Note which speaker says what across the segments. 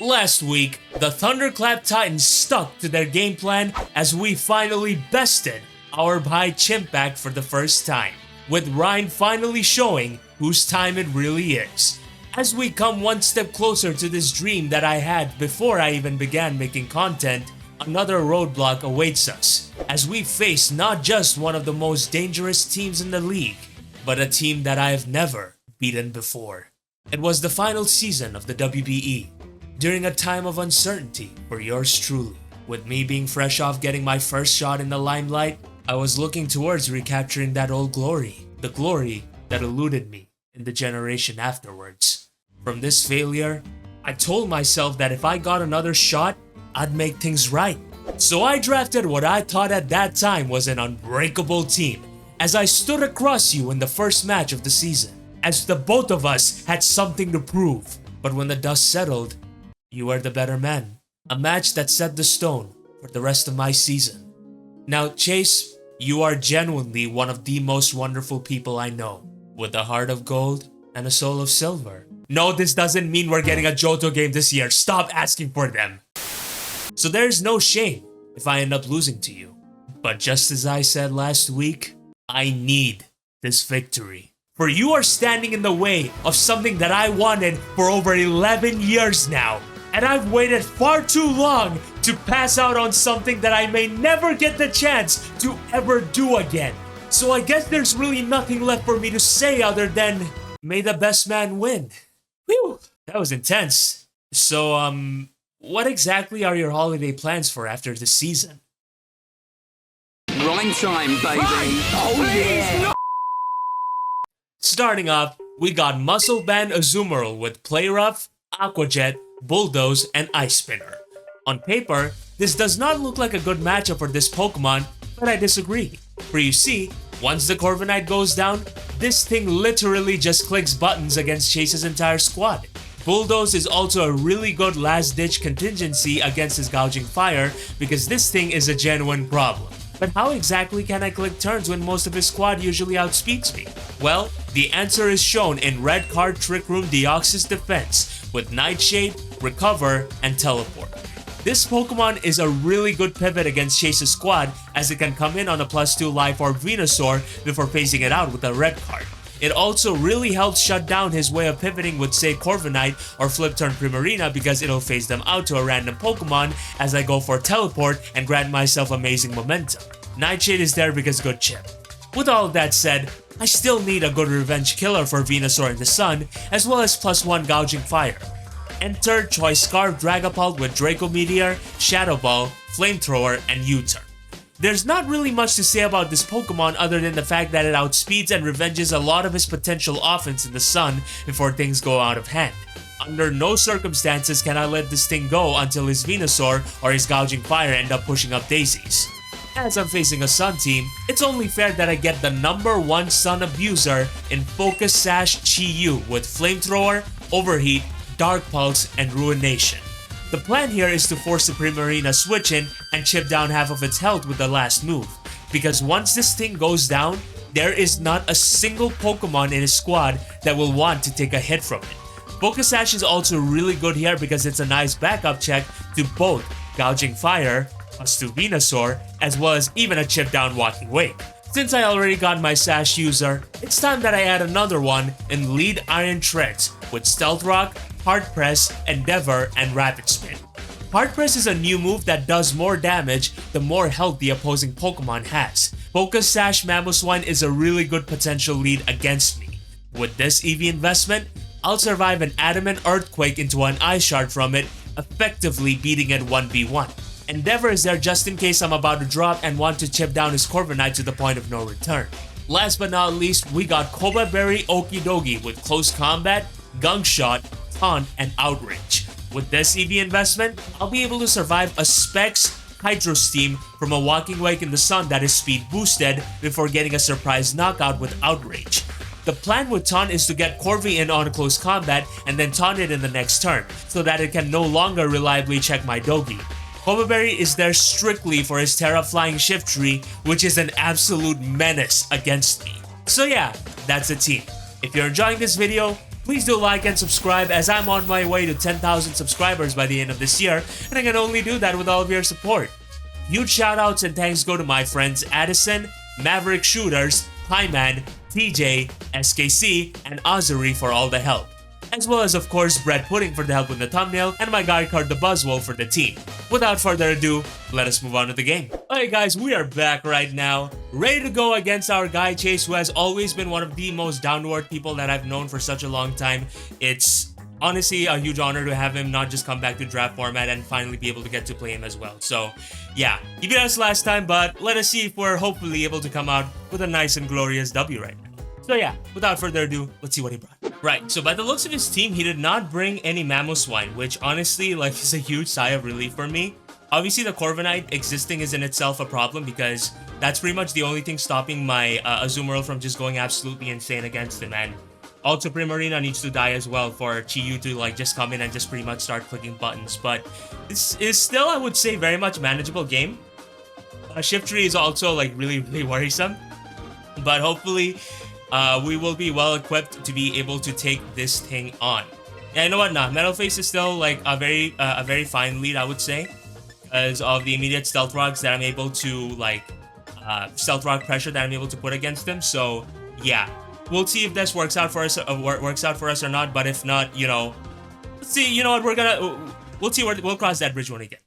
Speaker 1: Last week, the Thunderclap Titans stuck to their game plan as we finally bested our high Chimpact for the first time, with Ryan finally showing whose time it really is. As we come one step closer to this dream that I had before I even began making content, another roadblock awaits us, as we face not just one of the most dangerous teams in the league, but a team that I have never beaten before. It was the final season of the WBE, during a time of uncertainty for yours truly. With me being fresh off getting my first shot in the limelight, I was looking towards recapturing that old glory, the glory that eluded me in the generation afterwards. From this failure, I told myself that if I got another shot, I'd make things right. So I drafted what I thought at that time was an unbreakable team, as I stood across you in the first match of the season, as the both of us had something to prove. But when the dust settled, you were the better man. A match that set the stone for the rest of my season. Now, Chase, you are genuinely one of the most wonderful people I know, with a heart of gold and a soul of silver. No, this doesn't mean we're getting a Johto game this year. Stop asking for them. So there's no shame if I end up losing to you. But just as I said last week, I need this victory. For you are standing in the way of something that I wanted for over 11 years now. And I've waited far too long to pass out on something that I may never get the chance to ever do again. So I guess there's really nothing left for me to say other than, may the best man win. Whew, that was intense. So, what exactly are your holiday plans for after the season?
Speaker 2: Rhyme time, baby. Oh yeah.
Speaker 1: Starting off, we got Muscle Band Azumarill with Play Rough, Aqua Jet, Bulldoze, and Ice Spinner. On paper, this does not look like a good matchup for this Pokemon, but I disagree. For you see, once the Corviknight goes down, this thing literally just clicks buttons against Chase's entire squad. Bulldoze is also a really good last-ditch contingency against his Gouging Fire because this thing is a genuine problem. But how exactly can I click turns when most of his squad usually outspeeds me? Well, the answer is shown in Red Card Trick Room Deoxys Defense with Nightshade, Recover, and Teleport. This Pokemon is a really good pivot against Chase's squad as it can come in on a +2 Life Orb Venusaur before phasing it out with a red card. It also really helps shut down his way of pivoting with say Corviknight or Flip Turn Primarina because it'll phase them out to a random Pokemon as I go for Teleport and grant myself amazing momentum. Nightshade is there because good chip. With all of that said, I still need a good revenge killer for Venusaur in the Sun as well as +1 Gouging Fire. Enter Choice Scarf Dragapult with Draco Meteor, Shadow Ball, Flamethrower, and U-Turn. There's not really much to say about this Pokemon other than the fact that it outspeeds and revenges a lot of his potential offense in the Sun before things go out of hand. Under no circumstances can I let this thing go until his Venusaur or his Gouging Fire end up pushing up daisies. As I'm facing a Sun team, it's only fair that I get the #1 Sun abuser in Focus Sash Chi-Yu with Flamethrower, Overheat, Dark Pulse, and Ruination. The plan here is to force the Primarina switch in and chip down half of its health with the last move, because once this thing goes down, there is not a single Pokemon in his squad that will want to take a hit from it. Focus Sash is also really good here because it's a nice backup check to both Gouging Fire, +2 Venusaur, as well as even a chip down Walking Wake. Since I already got my Sash user, it's time that I add another one in Lead Iron Treads with Stealth Rock, Hard Press, Endeavor, and Rapid Spin. Hard Press is a new move that does more damage the more health the opposing Pokemon has. Focus Sash Mamoswine is a really good potential lead against me. With this EV investment, I'll survive an Adamant Earthquake into an Ice Shard from it, effectively beating it 1v1. Endeavor is there just in case I'm about to drop and want to chip down his Corviknight to the point of no return. Last but not least, we got Koba Berry Okidogi with Close Combat, Gunk Shot, Taunt, and Outrage. With this EV investment, I'll be able to survive a Specs Hydro Steam from a Walking Wake in the Sun that is speed boosted before getting a surprise knockout with Outrage. The plan with Taunt is to get Corvi in on Close Combat and then taunt it in the next turn, so that it can no longer reliably check my Dogi. Koba Berry is there strictly for his Terra Flying Shiftry, which is an absolute menace against me. So yeah, that's the team. If you're enjoying this video, Please do like and subscribe as I'm on my way to 10,000 subscribers by the end of this year, and I can only do that with all of your support. Huge shoutouts and thanks go to my friends Addison, Maverick Shooters, Hyman, TJ, SKC, and Azuri for all the help. As well as, of course, Bread Pudding for the help with the thumbnail, and my guy card the Buzzwole for the team. Without further ado, let us move on to the game. Alright guys, we are back right now, ready to go against our guy Chase, who has always been one of the most down-to-earth people that I've known for such a long time. It's honestly a huge honor to have him not just come back to draft format and finally be able to get to play him as well. So yeah, he beat us last time, but let us see if we're hopefully able to come out with a nice and glorious W right now. So yeah, without further ado, let's see what he brought. Right, so by the looks of his team, he did not bring any Mamoswine, which honestly, like, is a huge sigh of relief for me. Obviously, the Corviknight existing is in itself a problem because that's pretty much the only thing stopping my Azumarill from just going absolutely insane against him. And also, Primarina needs to die as well for Chi-Yu to like just come in and just pretty much start clicking buttons. But this is still, I would say, very much manageable game. Shift Tree is also like really worrisome, but hopefully we will be well equipped to be able to take this thing on. Yeah, you know what? Nah, Metal Face is still like a very fine lead, I would say, because of the immediate stealth rocks that I'm able to like stealth rock pressure that I'm able to put against him. So yeah, we'll see if this works out for us or not. But if not, you know, let's see. You know what? We'll see where we'll cross that bridge when we get.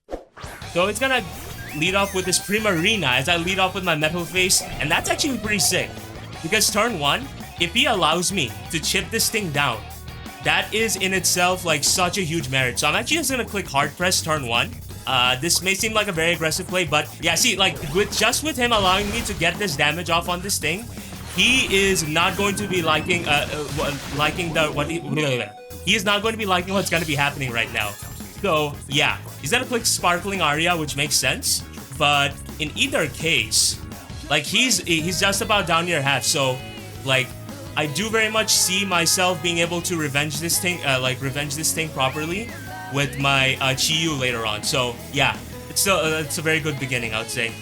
Speaker 1: So it's gonna lead off with this Primarina as I lead off with my Metal Face, and that's actually pretty sick. Because turn 1, if he allows me to chip this thing down, that is in itself like such a huge merit. So I'm actually just gonna click hard press turn 1. This may seem like a very aggressive play, but yeah, see, like with him allowing me to get this damage off on this thing, he is not going to be liking he is not going to be liking what's gonna be happening right now. So yeah, he's gonna click Sparkling Aria, which makes sense. But in either case, like he's just about down near half, so like I do very much see myself being able to revenge this thing properly with my Chi-Yu later on. So yeah, it's a very good beginning, I would say.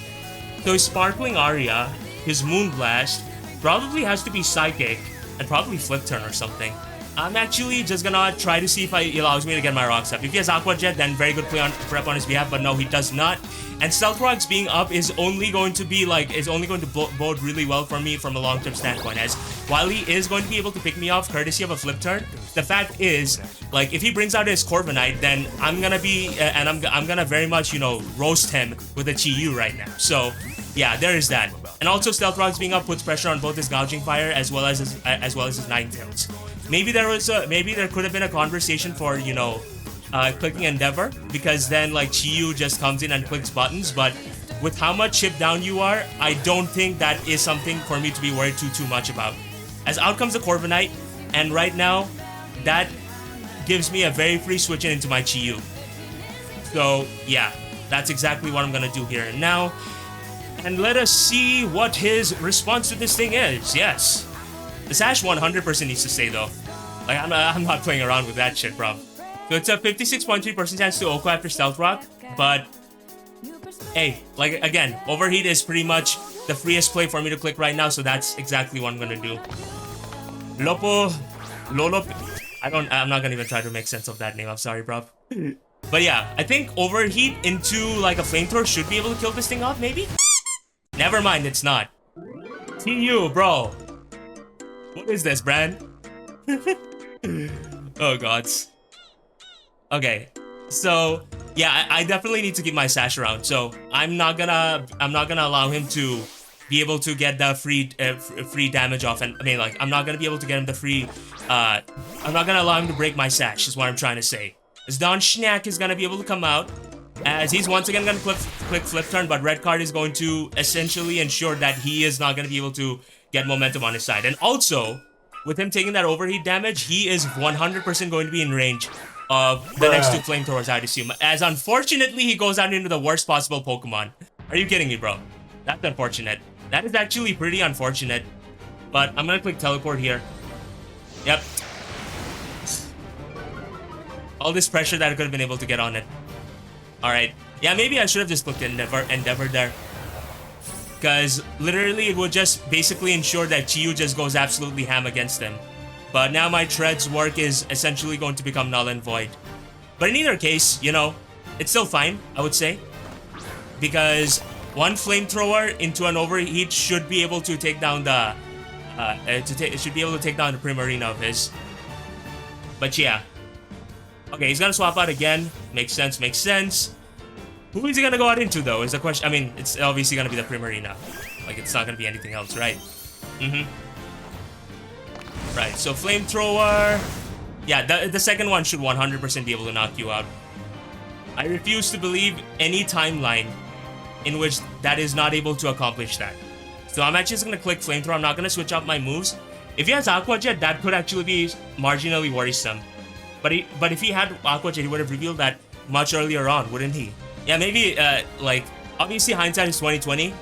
Speaker 1: So his Sparkling Aria, his Moonblast probably has to be Psychic and probably Flip Turn or something. I'm actually just gonna try to see if he allows me to get my Rock Step. If he has Aqua Jet, then very good prep on his behalf, but no, he does not. And Stealth Rocks being up is only going to bode really well for me from a long-term standpoint, as while he is going to be able to pick me off courtesy of a Flip Turn, the fact is, like, if he brings out his Corviknight, then I'm gonna be, and I'm gonna very much, you know, roast him with a Chi-Yu right now. So yeah, there is that. And also Stealth Rocks being up puts pressure on both his Gouging Fire as well as his Ninetales. Maybe there could have been a conversation for, you know, clicking Endeavor, because then like Chi-Yu just comes in and clicks buttons. But with how much chip down you are, I don't think that is something for me to be worried too much about. As out comes the Corviknight, and right now that gives me a very free switch in into my Chi-Yu. So yeah, that's exactly what I'm gonna do here and now. And let us see what his response to this thing is. Yes. The Sash 100% needs to stay though. Like, I'm not playing around with that shit, bro. So it's a 56.3% chance to Oko after Stealth Rock, but hey, like again, Overheat is pretty much the freest play for me to click right now, so that's exactly what I'm gonna do. Lolo, I'm not gonna even try to make sense of that name, I'm sorry, bro. But yeah, I think Overheat into like a Flamethrower should be able to kill this thing off, maybe? Never mind, it's not. TU, bro. What is this, Brand? Oh gods. Okay, so yeah, I definitely need to keep my Sash around. So I'm not gonna allow him to be able to get the free damage off, and I mean, like, I'm not gonna be able to get him the free. I'm not gonna allow him to break my Sash. Is what I'm trying to say. As Don Schnack is gonna be able to come out, as he's once again gonna click Flip Turn, but red card is going to essentially ensure that he is not gonna be able to get momentum on his side. And also, with him taking that Overheat damage, he is 100% going to be in range of the next two Flamethrowers, I'd assume. As unfortunately, he goes out into the worst possible Pokemon. Are you kidding me, bro? That's unfortunate. That is actually pretty unfortunate. But I'm gonna click Teleport here. Yep. All this pressure that I could have been able to get on it. Alright. Yeah, maybe I should have just clicked Endeavor there. Because literally it would just basically ensure that Chi-Yu just goes absolutely ham against him. But now my Tread's work is essentially going to become null and void. But in either case, you know, it's still fine, I would say. Because one flamethrower into an overheat should be able to take down the should be able to take down the Primarina of his. But yeah. Okay, he's gonna swap out again. Makes sense, makes sense. Who is he gonna go out into though? Is the question. I mean, it's obviously gonna be the Primarina. Like, it's not gonna be anything else, right? Right, so flamethrower. Yeah, the second one should 100% be able to knock you out. I refuse to believe any timeline in which that is not able to accomplish that. So I'm actually just gonna click flamethrower. I'm not gonna switch out my moves. If he has Aqua Jet, that could actually be marginally worrisome. But if he had Aqua Jet, he would have revealed that much earlier on, wouldn't he? Yeah, maybe like, obviously hindsight is 2020,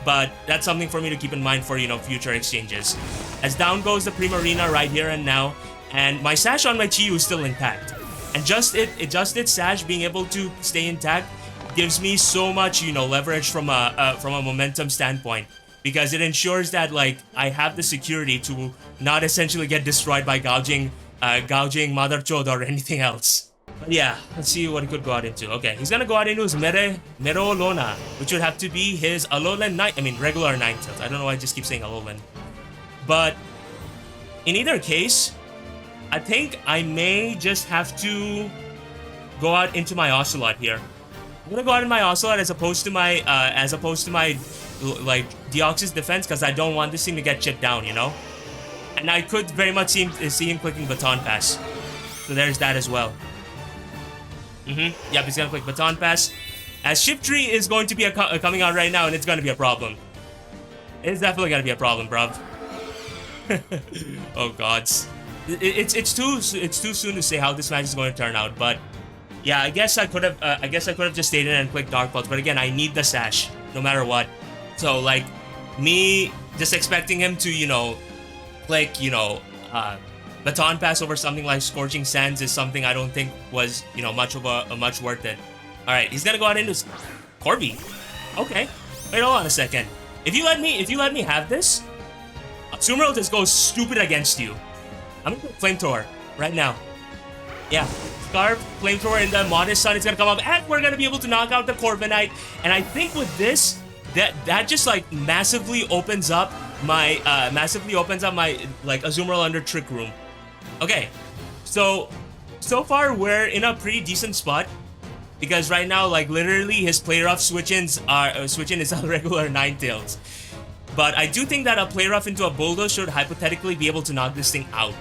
Speaker 1: but that's something for me to keep in mind for, you know, future exchanges. As down goes the Primarina right here and now, and my Sash on my Chiyu is still intact. And just its Sash being able to stay intact gives me so much, you know, leverage from a momentum standpoint, because it ensures that, like, I have the security to not essentially get destroyed by gouging Mother Chod or anything else. But yeah, let's see what he could go out into. Okay, he's gonna go out into his Mero Lona, which would have to be his Alolan regular Ninetales. I don't know why I just keep saying Alolan. But in either case, I think I may just have to go out into my Ocelot here. I'm gonna go out in my Ocelot as opposed to my like Deoxys defense, because I don't want this thing to get chipped down, you know. And I could very much see him clicking Baton Pass. So there's that as well. Yep, he's gonna click Baton Pass. As Shiftry is going to be coming out right now, and it's gonna be a problem. It's definitely gonna be a problem, bruv. Oh gods. It's too soon to say how this match is going to turn out, but yeah, I guess I could have just stayed in and clicked Dark Pulse, but again, I need the Sash no matter what. So like, me just expecting him to, you know, click, you know, Baton Pass over something like Scorching Sands is something I don't think was, you know, much worth it. All right, he's gonna go out into Corby. Okay, wait, hold on a second. If you let me have this, Sumeru just goes stupid against you. I'm gonna put Flamethrower right now. Yeah, Scarf, Flamethrower, and the Modest Sun is gonna come up, and we're gonna be able to knock out the Corviknight. And I think with this, that just like massively opens up my like Azumarill under Trick Room. Okay, so far we're in a pretty decent spot, because right now, like, literally his Play Rough switch-in is a regular Ninetales. But I do think that a Play Rough into a Bulldoze should hypothetically be able to knock this thing out.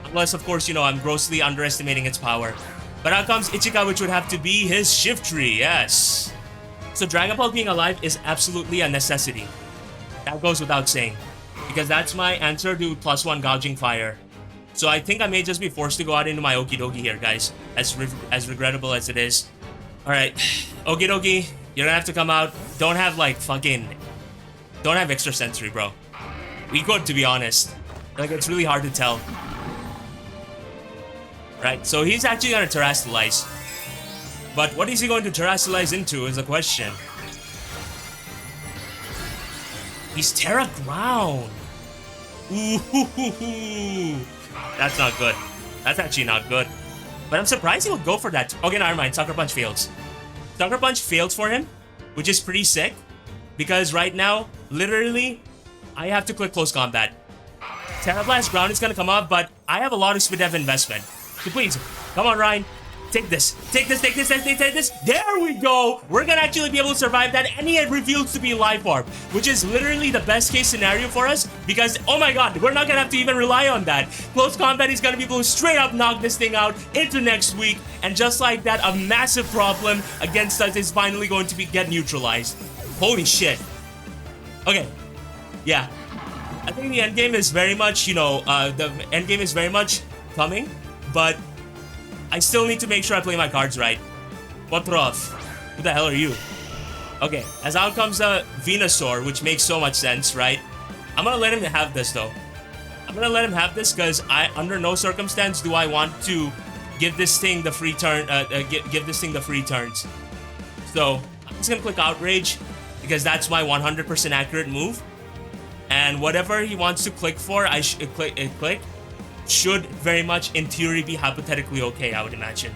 Speaker 1: Unless, of course, you know, I'm grossly underestimating its power. But out comes Ichika, which would have to be his Shiftry, yes. So Dragon Ball being alive is absolutely a necessity. That goes without saying, because that's my answer to +1 Gouging Fire. So I think I may just be forced to go out into my Okidogi here, guys, as regrettable as it is. Alright, Okidogi, you're gonna have to come out. Don't have extra sensory, bro. We could, to be honest. Like, it's really hard to tell. Right, so he's actually gonna Terrasilize. But what is he going to Terrasilize into is the question. He's Terra Ground. Ooh, that's not good. That's actually not good. But I'm surprised he would go for that. Okay, never mind. Sucker Punch fails. Sucker Punch fails for him, which is pretty sick. Because right now, literally, I have to click Close Combat. Terra Blast Ground is gonna come up, but I have a lot of SPL investment. So please, come on, Ryan. Take this. Take this. There we go. We're gonna actually be able to survive that, and he reveals to be Life Orb, which is literally the best case scenario for us, because, oh my god, we're not gonna have to even rely on that. Close Combat is gonna be able to straight up knock this thing out into next week, and just like that, a massive problem against us is finally going to get neutralized. Holy shit. Okay. Yeah. I think the endgame is very much, you know, the endgame is very much coming, but I still need to make sure I play my cards right. Potrov, who the hell are you? Okay, as out comes the Venusaur, which makes so much sense, right? I'm gonna let him have this, though. I'm gonna let him have this because under no circumstance do I want to give this thing the free turn. Give this thing the free turns. So I'm just gonna click Outrage because that's my 100% accurate move. And whatever he wants to click for, I should click. should very much, in theory, be hypothetically okay, I would imagine.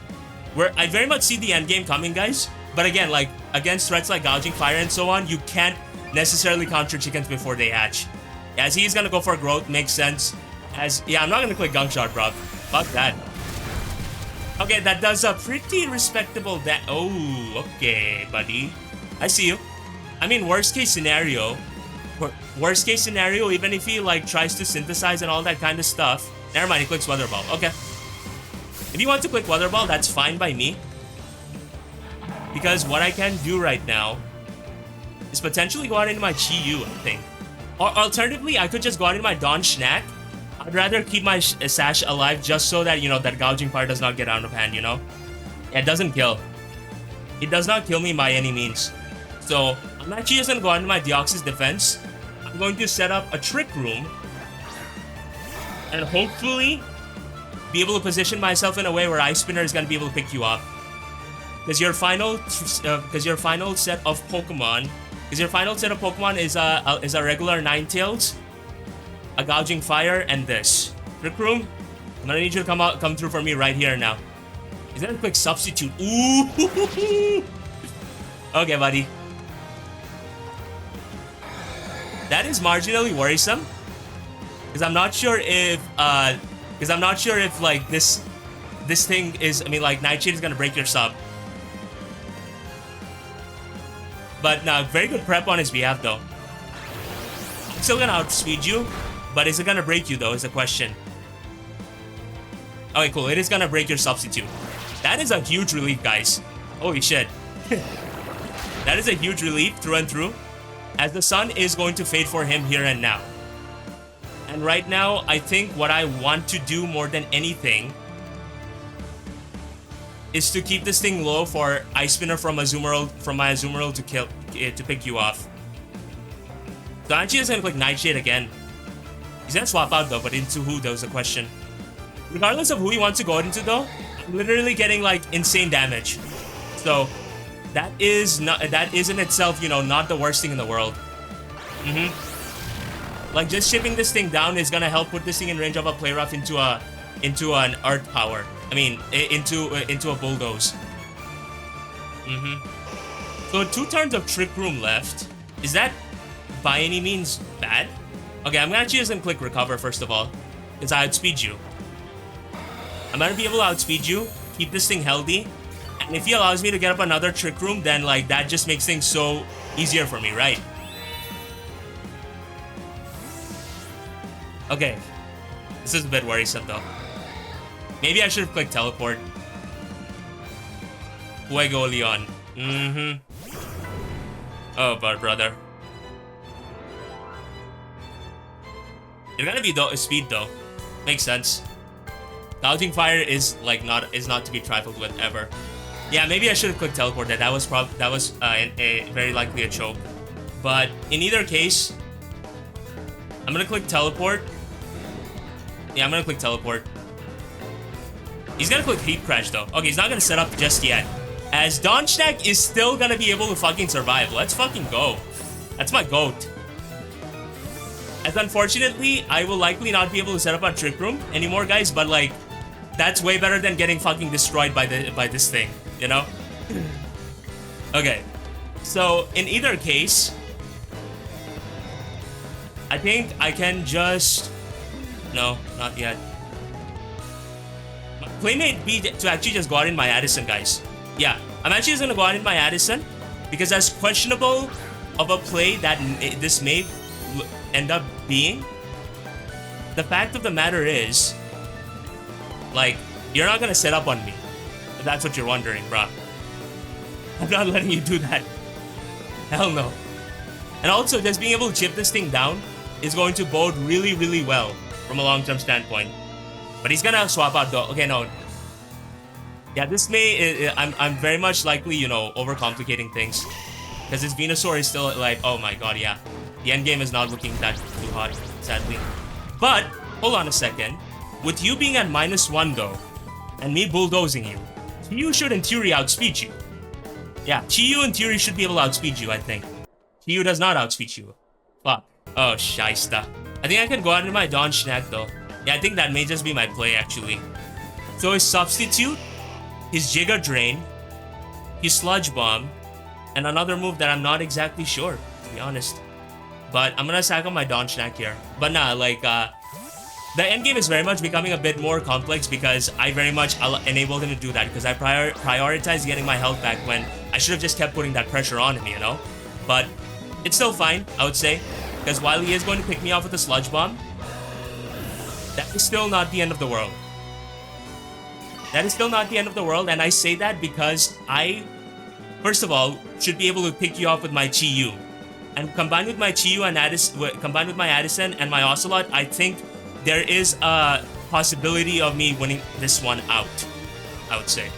Speaker 1: Where I very much see the end game coming, guys. But again, like, against threats like Gouging Fire and so on, you can't necessarily counter chickens before they hatch. As he's gonna go for growth, makes sense. Yeah, I'm not gonna click Gunk Shot, bro. Fuck that. Okay, that does a pretty respectable oh, okay, buddy. I see you. I mean, worst case scenario, even if he, like, tries to synthesize and all that kind of stuff. Never mind, he clicks Weather Ball. Okay. If you want to click Weather Ball, that's fine by me. Because what I can do right now is potentially go out into my Chi-Yu, I think. Or alternatively, I could just go out into my Don Schnack. I'd rather keep my Sash alive just so that, you know, that Gouging Fire does not get out of hand, you know? It doesn't kill. It does not kill me by any means. So, I'm actually just gonna go out into my Deoxys defense. I'm going to set up a Trick Room. And hopefully be able to position myself in a way where Ice Spinner is gonna be able to pick you up. Because your final set of Pokemon is a regular Ninetales, a Gouging Fire, and this Trick Room. I'm gonna need you to come through for me right here now. Is that a quick substitute? Ooh. Okay, buddy. That is marginally worrisome. Because I'm not sure if like this thing is, I mean, like, Nightshade is gonna break your sub. But no, very good prep on his behalf though. I'm still gonna outspeed you, but is it gonna break you though is the question. Okay, cool. It is gonna break your substitute. That is a huge relief, guys. Holy shit. That is a huge relief through and through, as the sun is going to fade for him here and now. And right now, I think what I want to do more than anything is to keep this thing low for Ice Spinner from my Azumarill to pick you off. So actually just gonna click Nightshade again. He's gonna swap out though, but into who, that was the question. Regardless of who he wants to go into though, I'm literally getting like insane damage. So that is in itself, you know, not the worst thing in the world. Like, just shipping this thing down is gonna help put this thing in range of a Play Rough into an Earth Power. I mean, into a Bulldoze. So 2 turns of Trick Room left. Is that by any means bad? Okay, I'm actually just gonna click Recover first of all, because I outspeed you. I'm gonna be able to outspeed you, keep this thing healthy, and if he allows me to get up another Trick Room, then like that just makes things so easier for me, right? Okay, this is a bit worrisome though. Maybe I should have clicked Teleport. Fuego Leon. Oh, but brother. You're gonna be speed though. Makes sense. Gouging Fire is like not to be trifled with ever. Yeah, maybe I should have clicked Teleport. That was a very likely a choke. But in either case, I'm gonna click Teleport. Yeah, I'm gonna click Teleport. He's gonna click Heat Crash though. Okay, he's not gonna set up just yet, as Don Schnack is still gonna be able to fucking survive. Let's fucking go. That's my goat. As unfortunately, I will likely not be able to set up a Trick Room anymore, guys, but like, that's way better than getting fucking destroyed by this thing, you know? Okay, so in either case, I think I can just... No, not yet. My playmate be to actually just go out in my Addison, guys. Yeah, I'm actually just gonna go out in my Addison, because as questionable of a play that this may end up being, the fact of the matter is, like, you're not gonna set up on me. If that's what you're wondering, bruh. I'm not letting you do that. Hell no. And also, just being able to chip this thing down is going to bode really, really well from a long-term standpoint. But he's gonna swap out though. Okay, no. Yeah, this may... I'm very much likely, you know, overcomplicating things. Because his Venusaur is still like... Oh my god, yeah. The endgame is not looking that too hot, sadly. But, hold on a second. With you being at -1 though, and me bulldozing you, Chi-Yu should in theory outspeed you. Yeah, Chi-Yu in theory should be able to outspeed you, I think. Chi-Yu does not outspeed you. Fuck. Oh, Shysta. I think I can go out into my Don Schnack though. Yeah, I think that may just be my play, actually. So his substitute, his Giga Drain, his Sludge Bomb, and another move that I'm not exactly sure, to be honest. But I'm gonna sack on my Dawn Snack here. But nah, like, the endgame is very much becoming a bit more complex because I very much enabled him to do that because I prioritized getting my health back when I should have just kept putting that pressure on him, you know? But it's still fine, I would say, because while he is going to pick me off with a Sludge Bomb, that is still not the end of the world. That is still not the end of the world, and I say that because I, first of all, should be able to pick you off with my Chi-Yu. And combined with my Chi-Yu and combined with my Addison and my Ocelot, I think there is a possibility of me winning this one out, I would say.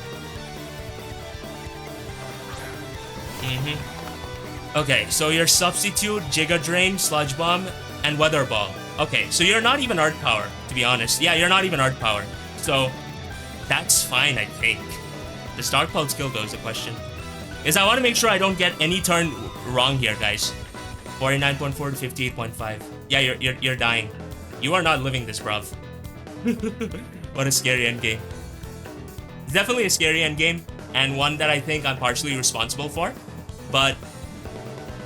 Speaker 1: Okay, so your substitute, Giga Drain, Sludge Bomb, and Weather Ball. Okay, so you're not even Art Power, to be honest. Yeah, you're not even Art Power. So, that's fine, I think. Does Dark Pulse kill, though, is the question. Is I want to make sure I don't get any turn wrong here, guys. 49.4 to 58.5. Yeah, you're dying. You are not living this, bruv. What a scary endgame. It's definitely a scary endgame, and one that I think I'm partially responsible for. But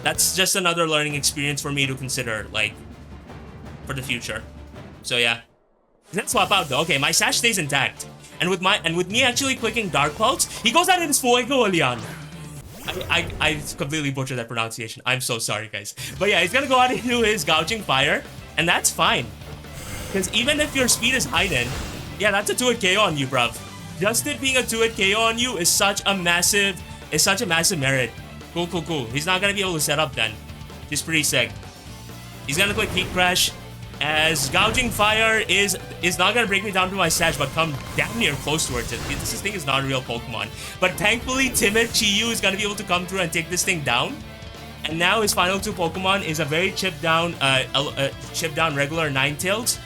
Speaker 1: that's just another learning experience for me to consider, like, for the future. So yeah. Let's swap out though. Okay, my Sash stays intact. And with me actually clicking Dark Pulse, he goes out in his Fuego Leon. I completely butchered that pronunciation. I'm so sorry, guys. But yeah, he's gonna go out into his Gouging Fire, and that's fine. Because even if your speed is heightened, yeah, that's a 2-hit KO on you, bruv. Just it being a 2-hit KO on you is such a massive merit. Cool. He's not gonna be able to set up then. Just pretty sick. He's gonna click Heat Crash, as Gouging Fire is not gonna break me down to my Sash, but come damn near close towards it. This thing is not a real Pokemon. But thankfully, timid Chi-Yu is gonna be able to come through and take this thing down. And now his final two Pokemon is a very chipped down regular Ninetales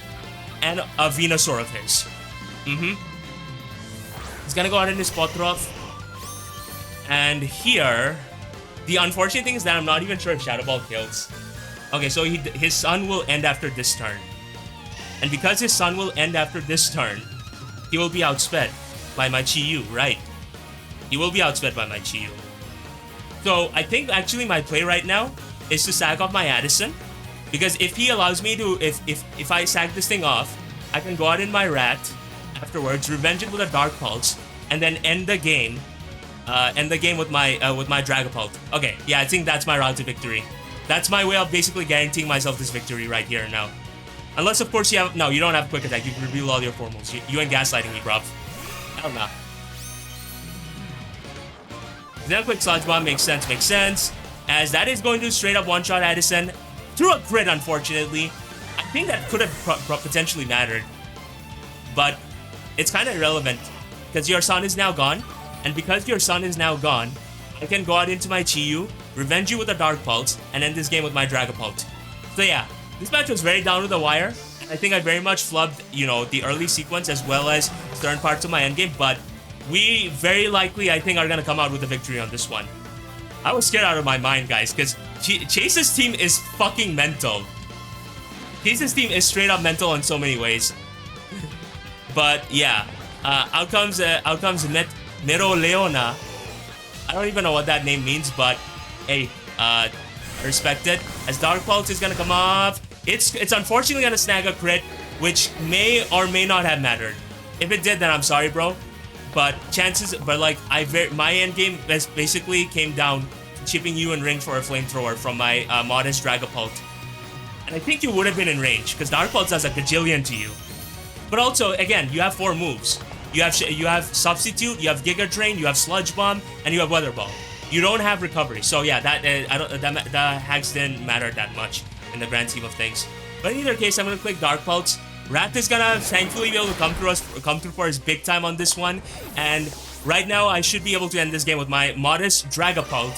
Speaker 1: and a Venusaur of his. He's gonna go out in his Potroth. And here, the unfortunate thing is that I'm not even sure if Shadow Ball kills. Okay, so his Sun will end after this turn. And because his Sun will end after this turn, he will be outsped by my Chi-Yu, right? He will be outsped by my Chi-Yu. So I think actually my play right now is to sack off my Addison. Because if he allows me to, if I sack this thing off, I can go out in my Rat afterwards, revenge it with a Dark Pulse, and then end the game with my Dragapult. Okay, yeah, I think that's my route to victory. That's my way of basically guaranteeing myself this victory right here and now. Unless, of course, you have... No, you don't have Quick Attack. You can reveal all your formals. You ain't gaslighting me, bruv. Hell nah. Then Quick Sludge Bomb makes sense. As that is going to straight up one-shot Addison through a crit, unfortunately. I think that could have potentially mattered. But it's kind of irrelevant. Because your Sun is now gone. And because your Sun is now gone, I can go out into my Chi-Yu, revenge you with a Dark Pulse, and end this game with my Dragapult. So yeah, this match was very down to the wire. I think I very much flubbed, you know, the early sequence as well as certain parts of my endgame, but we very likely, I think, are gonna come out with a victory on this one. I was scared out of my mind, guys, because Chase's team is fucking mental. Chase's team is straight up mental in so many ways. But yeah, out comes Mero Leona. I don't even know what that name means, but hey, respect it. As Dark Pulse is gonna come off, it's unfortunately gonna snag a crit, which may or may not have mattered. If it did, then I'm sorry, bro. But my end game basically came down to chipping you in range for a flamethrower from my modest Dragapult. And I think you would have been in range, because Dark Pulse does a gajillion to you. But also, again, you have 4 moves. You have Substitute, you have Giga Drain, you have Sludge Bomb, and you have Weather Ball. You don't have Recovery, so yeah, that hacks didn't matter that much in the grand scheme of things. But in either case, I'm gonna click Dark Pulse. Rat is gonna thankfully be able to come through for his big time on this one, and right now I should be able to end this game with my modest Dragapult.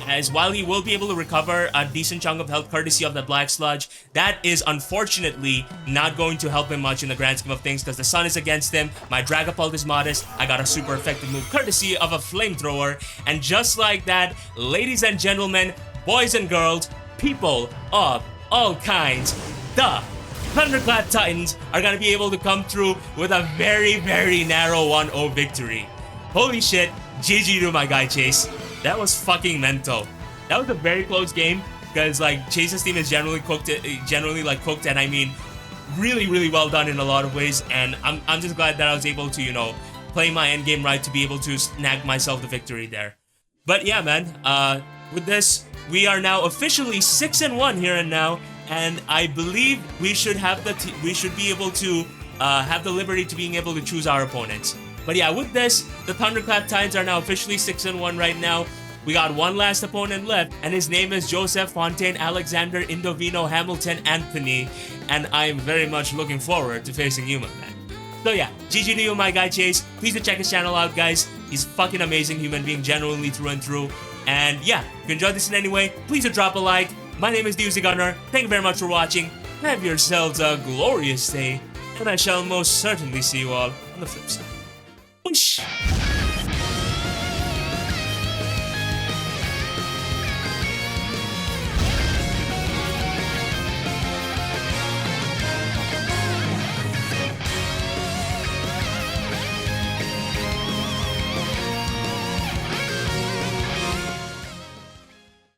Speaker 1: As while he will be able to recover a decent chunk of health courtesy of the Black Sludge, that is unfortunately not going to help him much in the grand scheme of things because the Sun is against him, my Dragapult is modest, I got a super effective move courtesy of a Flamethrower, and just like that, ladies and gentlemen, boys and girls, people of all kinds, the Thunderclap Titans are gonna be able to come through with a very, very narrow 1-0 victory. Holy shit, GG to my guy Chase. That was fucking mental. That was a very close game because like Chase's team is generally cooked, and I mean really, really well done in a lot of ways, and I'm just glad that I was able to, you know, play my endgame right to be able to snag myself the victory there. But yeah, man, with this, we are now officially 6-1 here and now, and I believe we should have be able to have the liberty to being able to choose our opponents. But yeah, with this, the Thunderclap Titans are now officially 6-1 right now. We got one last opponent left, and his name is Joseph Fontaine Alexander Indovino Hamilton Anthony, and I'm very much looking forward to facing you, my man. So yeah, GG to you, my guy Chase. Please do check his channel out, guys. He's fucking amazing human being, genuinely through and through. And yeah, if you enjoyed this in any way, please do drop a like. My name is DUZ Gunner. Thank you very much for watching. Have yourselves a glorious day, and I shall most certainly see you all on the flip side. Whoosh!